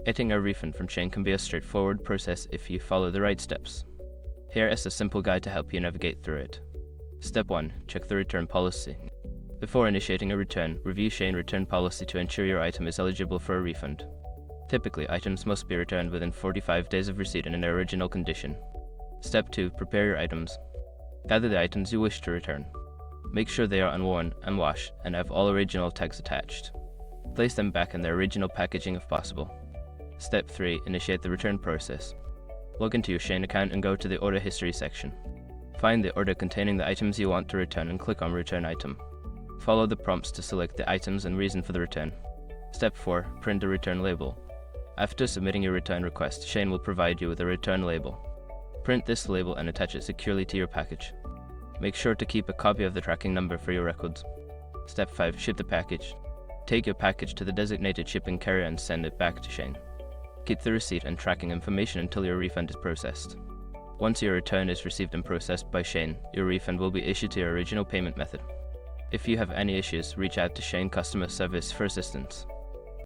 Getting a refund from SHEIN can be a straightforward process if you follow the right steps. Here is a simple guide to help you navigate through it. Step 1. Check the return policy. Before initiating a return, review SHEIN return policy to ensure your item is eligible for a refund. Typically, items must be returned within 45 days of receipt and in their original condition. Step 2. Prepare your items. Gather the items you wish to return. Make sure they are unworn, unwashed, and have all original tags attached. Place them back in their original packaging if possible. Step 3. Initiate the return process. Log into your SHEIN account and go to the order history section. Find the order containing the items you want to return and click on Return Item. Follow the prompts to select the items and reason for the return. Step 4. Print the return label. After submitting your return request, SHEIN will provide you with a return label. Print this label and attach it securely to your package. Make sure to keep a copy of the tracking number for your records. Step 5. Ship the package. Take your package to the designated shipping carrier and send it back to SHEIN. Keep the receipt and tracking information until your refund is processed. Once your return is received and processed by SHEIN, your refund will be issued to your original payment method. If you have any issues, reach out to SHEIN Customer Service for assistance.